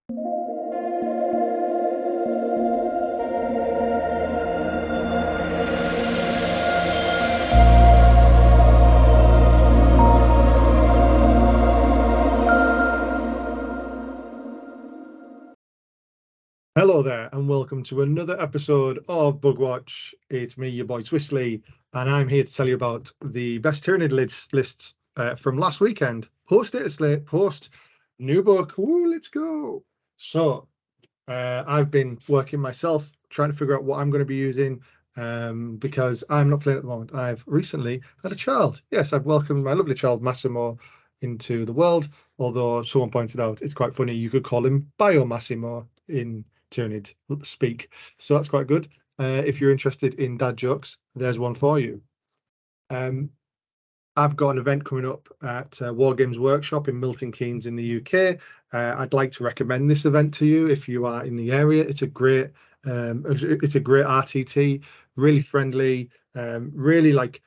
Hello there, and welcome to another episode of Bugwatch. It's me, your boy Twisley, and I'm here to tell you about the best Tyranid lists from last weekend. Post Dataslate, post new book. Woo, let's go! So, I've been working myself, trying to figure out what I'm going to be using, because I'm not playing at the moment. I've recently had a child. Yes, I've welcomed my lovely child Massimo into the world. Although someone pointed out it's quite funny, you could call him Bio Massimo in Tyranid speak. So that's quite good. If you're interested in dad jokes, there's one for you. I've got an event coming up at War Games Workshop in Milton Keynes in the UK. I'd like to recommend this event to you if you are in the area. It's a great RTT, really friendly, really like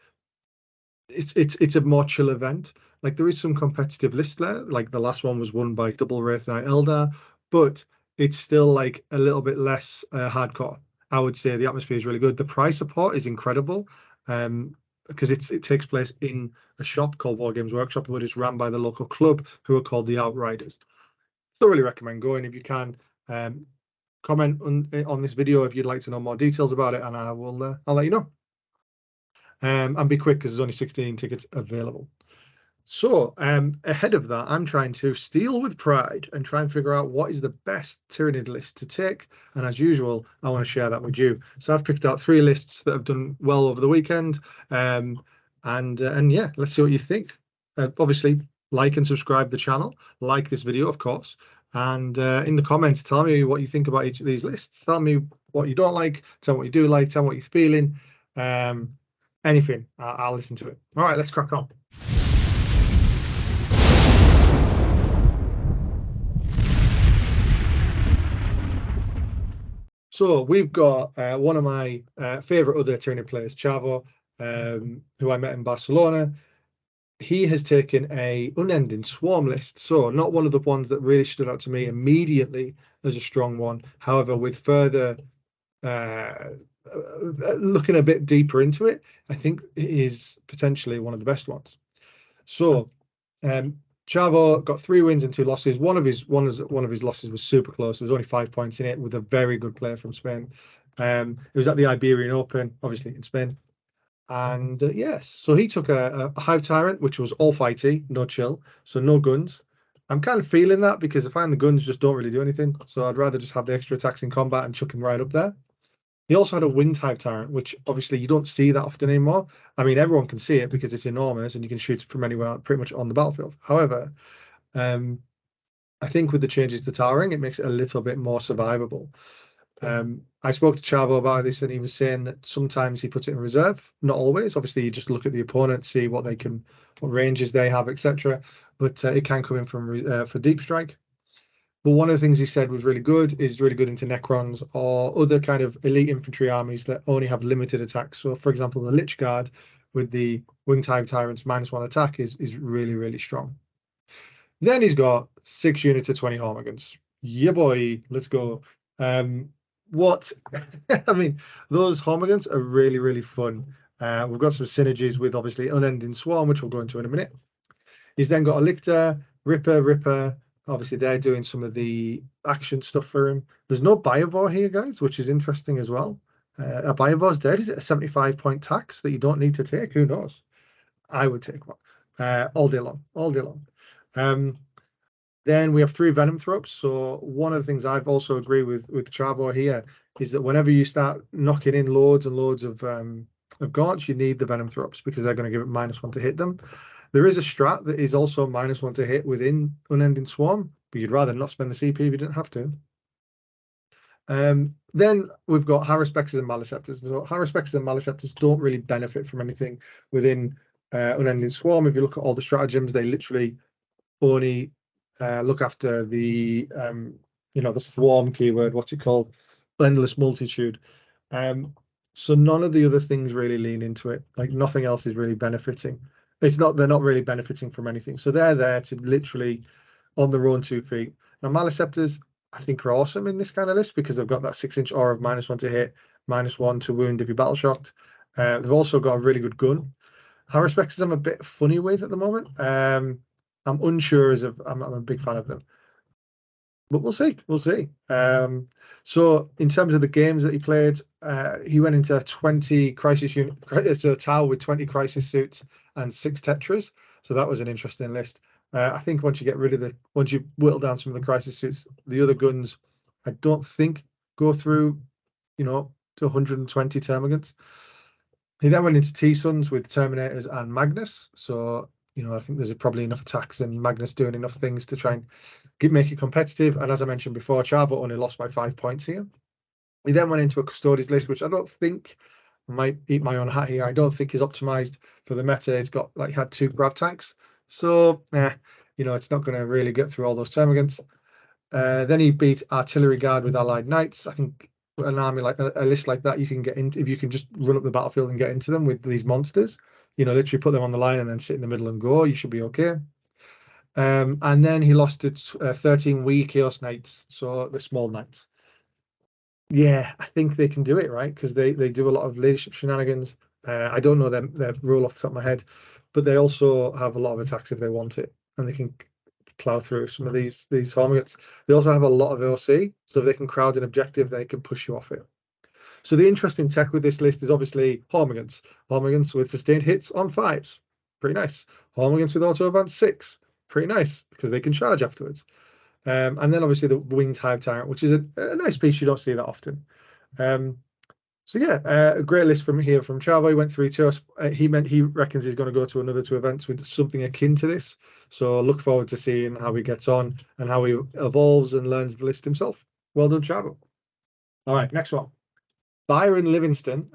it's a more chill event. Like there is some competitive lists there. Like the last one was won by Double Wraith Knight Eldar, but it's still like a little bit less hardcore. I would say the atmosphere is really good. The prize support is incredible, because it takes place in a shop called War Games Workshop, but it's run by the local club who are called the Outriders. Thoroughly recommend going if you can. Comment on this video if you'd like to know more details about it, and I'll let you know. And be quick because there's only 16 tickets available. So ahead of that, I'm trying to steal with pride and try and figure out what is the best Tyranid list to take. And as usual, I want to share that with you. So I've picked out 3 lists that have done well over the weekend. And yeah, let's see what you think. Obviously, like and subscribe the channel. Like this video, of course. And in the comments, tell me what you think about each of these lists. Tell me what you don't like. Tell me what you do like. Tell me what you're feeling. Anything. I'll listen to it. All right, let's crack on. So we've got one of my favorite other Tyranid players, Chavo, who I met in Barcelona. He has taken a unending swarm list. So not one of the ones that really stood out to me immediately as a strong one. However, with further looking a bit deeper into it, I think it is potentially one of the best ones. So Chavo got 3 wins and 2 losses. One of his losses was super close. There was only 5 points in it with a very good player from Spain. It was at the Iberian Open, obviously in Spain. And yes, so he took a Hive Tyrant, which was all fighty, no chill, so no guns. I'm kind of feeling that because I find the guns just don't really do anything. So I'd rather just have the extra attacks in combat and chuck him right up there. He also had a Winged Hive Tyrant, which obviously you don't see that often anymore. I mean, everyone can see it because it's enormous and you can shoot from anywhere pretty much on the battlefield. However, I think with the changes to towering, it makes it a little bit more survivable. I spoke to Chavo about this and he was saying that sometimes he puts it in reserve, not always. Obviously, you just look at the opponent, see what ranges they have, etc. But it can come in for deep strike. But one of the things he said was really good into Necrons or other kind of elite infantry armies that only have limited attacks. So, for example, the Lich Guard with the Winged Hive Tyrants -1 attack is really, really strong. Then he's got 6 units of 20 Hormigans. Yeah, boy, let's go. What I mean, those Hormigans are really, really fun. We've got some synergies with obviously Unending Swarm, which we'll go into in a minute. He's then got a Lictor, Ripper. Obviously, they're doing some of the action stuff for him. There's no Biovore here, guys, which is interesting as well. A Biovore's dead. Is it a 75-point tax that you don't need to take? Who knows? I would take one all day long. Then we have 3 Venomthropes. So one of the things I've also agreed with Chavo here is that whenever you start knocking in loads and loads of gaunts, you need the Venomthropes because they're going to give it -1 to hit them. There is a strat that is also -1 to hit within Unending Swarm, but you'd rather not spend the CP if you didn't have to. Then we've got Haruspex and Maleceptors. So Haruspex and Maleceptors don't really benefit from anything within Unending Swarm. If you look at all the stratagems, they literally only look after the the swarm keyword. What's it called? Endless Multitude. So none of the other things really lean into it. Like nothing else is really benefiting. They're not really benefiting from anything. So they're there to literally on their own 2 feet. Now Maleceptors, I think are awesome in this kind of list because they've got that 6-inch aura of -1 to hit, -1 to wound if you're battle shocked. They've also got a really good gun. Haruspex I'm a bit funny with at the moment. I'm unsure as of I'm a big fan of them, but we'll see. We'll see. So in terms of the games that he played, he went into 20 crisis unit, so a tower with 20 crisis suits and 6 tetras. So that was an interesting list. I think once you whittle down some of the crisis suits, the other guns, I don't think go through, to 120 termagants. He then went into T-Suns with Terminators and Magnus. So, I think there's probably enough attacks and Magnus doing enough things to try and make it competitive. And as I mentioned before, Chavo only lost by 5 points here. He then went into a Custodes list, which I don't think, I might eat my own hat here, I don't think is optimized for the meta. It's got, had 2 grav tanks. So, it's not going to really get through all those termagants. Then he beat Artillery Guard with Allied Knights. I think an army like a list like that you can get into if you can just run up the battlefield and get into them with these monsters. Literally put them on the line and then sit in the middle and go. You should be okay. And then he lost to 13 wee Chaos Knights, so the small knights. Yeah, I think they can do it, right? Because they do a lot of leadership shenanigans. I don't know their rule off the top of my head, but they also have a lot of attacks if they want it, and they can plow through some of these hormagates. They also have a lot of OC, so if they can crowd an objective, they can push you off it. So the interesting tech with this list is obviously hormagates. Hormagates with sustained hits on 5s, pretty nice. Hormagates with auto advance 6, pretty nice because they can charge afterwards. And then obviously the winged hive tyrant, which is a nice piece you don't see that often. So yeah, a great list from Chavo. He went through to us. He reckons he's going to go to another 2 events with something akin to this. So look forward to seeing how he gets on and how he evolves and learns the list himself. Well done, Chavo. All right, next one. Byron Livingston,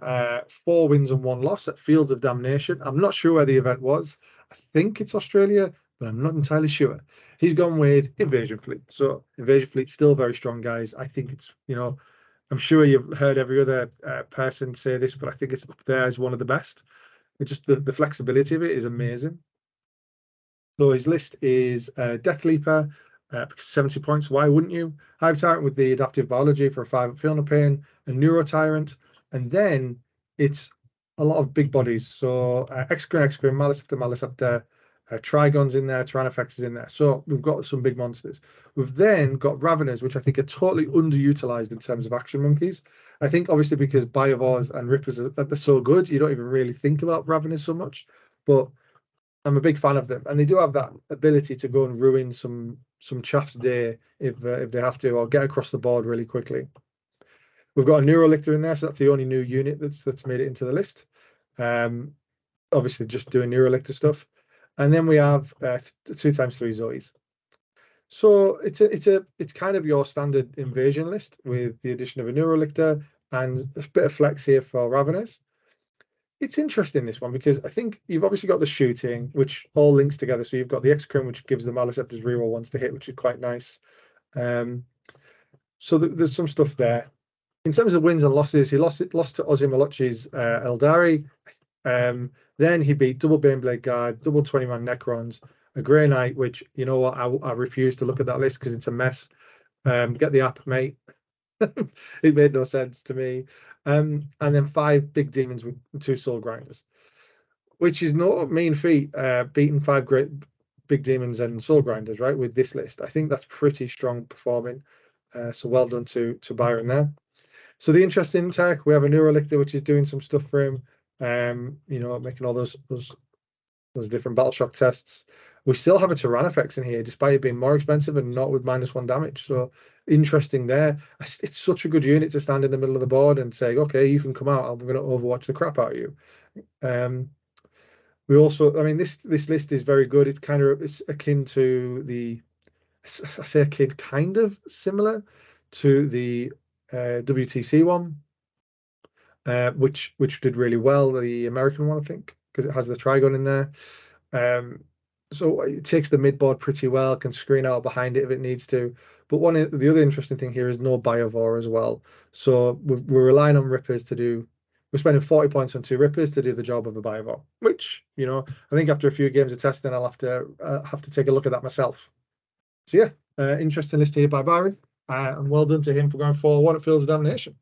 4 wins and 1 loss at Fields of Damnation. I'm not sure where the event was. I think it's Australia, but I'm not entirely sure. He's gone with Invasion Fleet. So Invasion Fleet's still very strong, guys. I think it's, I'm sure you've heard every other person say this, but I think it's up there as one of the best. It's just the flexibility of it is amazing. So his list is Death Leaper, 70 points. Why wouldn't you? Hive Tyrant with the Adaptive Biology for a 5 Feel No Pain, a Neuro Tyrant, and then it's a lot of big bodies. So Excrement, Maliceptor, Trigons in there, Tyrannofex is in there. So we've got some big monsters. We've then got Raveners, which I think are totally underutilized in terms of action monkeys. I think obviously because Biovores and Rippers are so good, you don't even really think about Raveners so much. But I'm a big fan of them, and they do have that ability to go and ruin some chaff's day if they have to, or get across the board really quickly. We've got a Neurolictor in there, so that's the only new unit that's made it into the list. Obviously, just doing Neurolictor stuff. And then we have 2x3 Zoes. So it's kind of your standard invasion list with the addition of a Neurolictor and a bit of flex here for Raveners. It's interesting, this one, because I think you've obviously got the shooting, which all links together. So you've got the Excrement, which gives the Maliceptors reroll ones to hit, which is quite nice. So there's some stuff there. In terms of wins and losses, he lost to Ozzy Malocci's Eldari. Then he beat double Baneblade Guard, double 20-man Necrons, a Grey Knight, which, you know what, I refuse to look at that list because it's a mess. Get the app, mate. It made no sense to me. And then 5 big demons with 2 soul grinders, which is not a mean feat, beating 5 great big demons and soul grinders, right, with this list. I think that's pretty strong performing. So well done to Byron there. So the interesting tech, we have a Neurolictor, which is doing some stuff for him, making all those different battle shock tests. We still have a Tyrannofex in here, despite it being more expensive and not with -1 damage. So interesting there. It's such a good unit to stand in the middle of the board and say, okay, you can come out. I'm going to overwatch the crap out of you. We also, I mean, this list is very good. It's akin to I say akin, kind of similar to the WTC one, which did really well, the American one, I think, because it has the Trigon in there. So it takes the mid-board pretty well, can screen out behind it if it needs to. But the other interesting thing here is no Biovore as well. So we're relying on Rippers we're spending 40 points on 2 Rippers to do the job of a Biovore, which, I think after a few games of testing, I'll have to take a look at that myself. So yeah, interesting list here by Byron. And well done to him for going 4-1 at Fields of Damnation.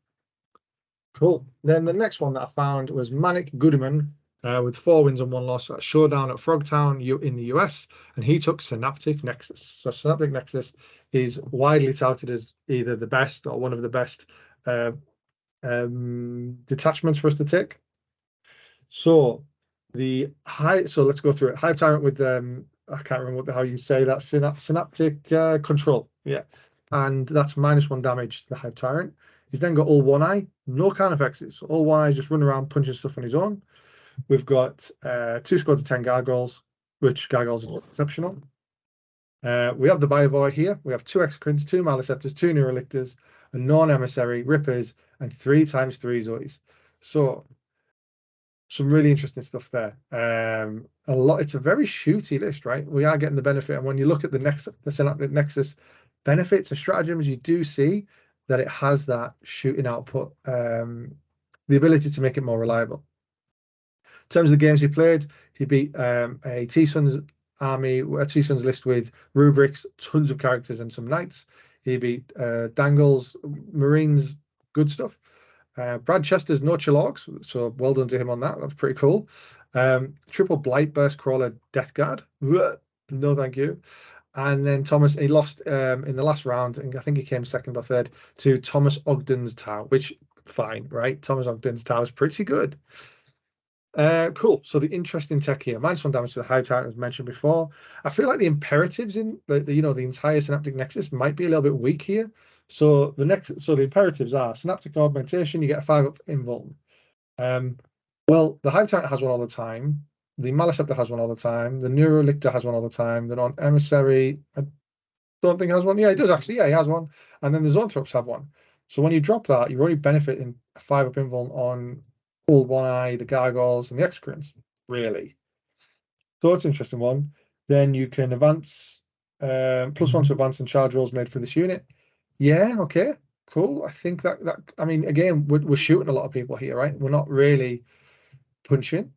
Cool. Then the next one that I found was Manic Goodman with 4 wins and 1 loss at Showdown at Frogtown in the US, and he took Synaptic Nexus. So Synaptic Nexus is widely touted as either the best or one of the best detachments for us to take. So let's go through it. Hive Tyrant with I can't remember how you say that, synaptic control. Yeah. And that's -1 damage to the Hive Tyrant. He's then got all One Eye, no Carnifexes. So all One Eye just run around punching stuff on his own. We've got 2 squads of 10 Gargoyles, which Gargoyles are exceptional. We have the Biovoy here. We have 2 Exocrines, 2 Maliceptors, 2 Neurolictors, a non-emissary, Rippers, and 3x3 Zoes. So some really interesting stuff there. It's a very shooty list, right? We are getting the benefit, and when you look at the Synaptic Nexus benefits and stratagems, you do see that it has that shooting output, the ability to make it more reliable. In terms of the games he played, he beat a T-Suns army, a T-Suns list with rubrics, tons of characters, and some knights. He beat Dangles, Marines, good stuff. Brad Chester's no Chilorgs, so well done to him on that. That's pretty cool. Triple Blight Burst Crawler Death Guard. No, thank you. And then Thomas, he lost in the last round, and I think he came second or third to Thomas Ogden's Tau, which, fine, right? Thomas Ogden's Tau is pretty good. Cool. So the interesting tech here, -1 damage to the Hive Tyrant, as mentioned before. I feel like the imperatives in the entire Synaptic Nexus might be a little bit weak here. So the imperatives are Synaptic Augmentation, you get a 5-up invuln. Well, the Hive Tyrant has one all the time. The Maliceptor has one all the time. The Neurolictor has one all the time. The non-emissary, I don't think has one. Yeah, it does actually. Yeah, he has one. And then the Zoanthropes have one. So when you drop that, you're already benefiting a 5-up invuln on all One Eye, the Gargoyles, and the Exocrines, really. So that's an interesting one. Then you can advance, +1 to advance and charge rolls made for this unit. Yeah, okay, cool. I think that I mean, again, we're shooting a lot of people here, right? We're not really punching.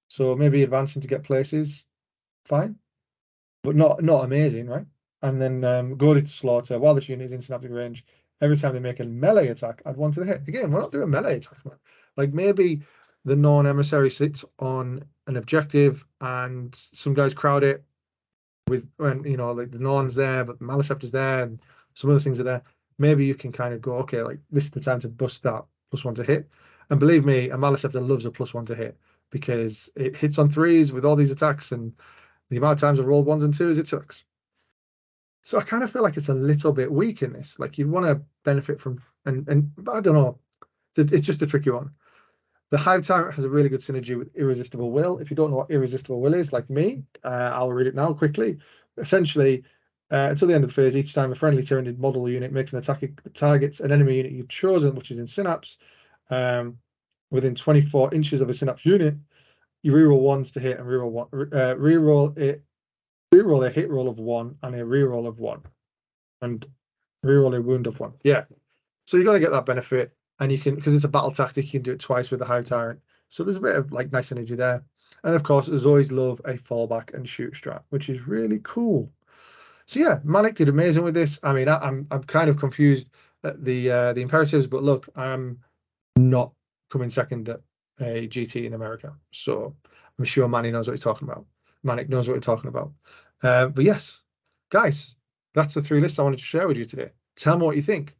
So maybe advancing to get places, fine, but not amazing, right? And then goaded to slaughter. While this unit is in synaptic range, every time they make a melee attack, I'd want to hit. Again, we're not doing melee attacks, man. Like maybe the non-emissary sits on an objective and some guys crowd it with, like the Norn's there, but the Maliceptor's there, and some other things are there. Maybe you can kind of go, okay, like this is the time to bust that +1 to hit. And believe me, a Maliceptor loves a +1 to hit, because it hits on 3s with all these attacks, and the amount of times I've rolled 1s and 2s it sucks. So I kind of feel like it's a little bit weak in this. Like you'd want to benefit from, and I don't know, it's just a tricky one. The Hive Tyrant has a really good synergy with Irresistible Will. If you don't know what Irresistible Will is, like me, I'll read it now quickly. Essentially, until the end of the phase, each time a friendly Tyranid model unit makes an attack that targets an enemy unit you've chosen, which is in Synapse, within 24 inches of a Synapse unit, you reroll 1s to hit and reroll a hit roll of 1 and a reroll of 1, and reroll a wound of 1. Yeah, so you're going to get that benefit, and you can, because it's a battle tactic, you can do it twice with the Hive Tyrant. So there's a bit of like nice energy there. And of course, there's always love a fallback and shoot strat, which is really cool. So yeah, Manic did amazing with this. I mean, I'm kind of confused at the imperatives, but look, I'm not coming second at a GT in America, so I'm sure Manny knows what he's talking about. Manic knows what he's talking about. But yes, guys, that's the 3 lists I wanted to share with you today. Tell me what you think.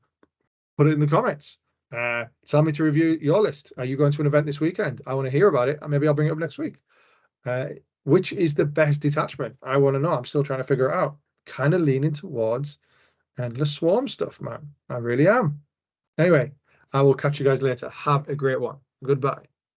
Put it in the comments. Tell me to review your list. Are you going to an event this weekend? I want to hear about it, and maybe I'll bring it up next week. Which is the best detachment? I want to know. I'm still trying to figure it out. Kind of leaning towards Endless Swarm stuff, man. I really am. Anyway, I will catch you guys later. Have a great one. Goodbye.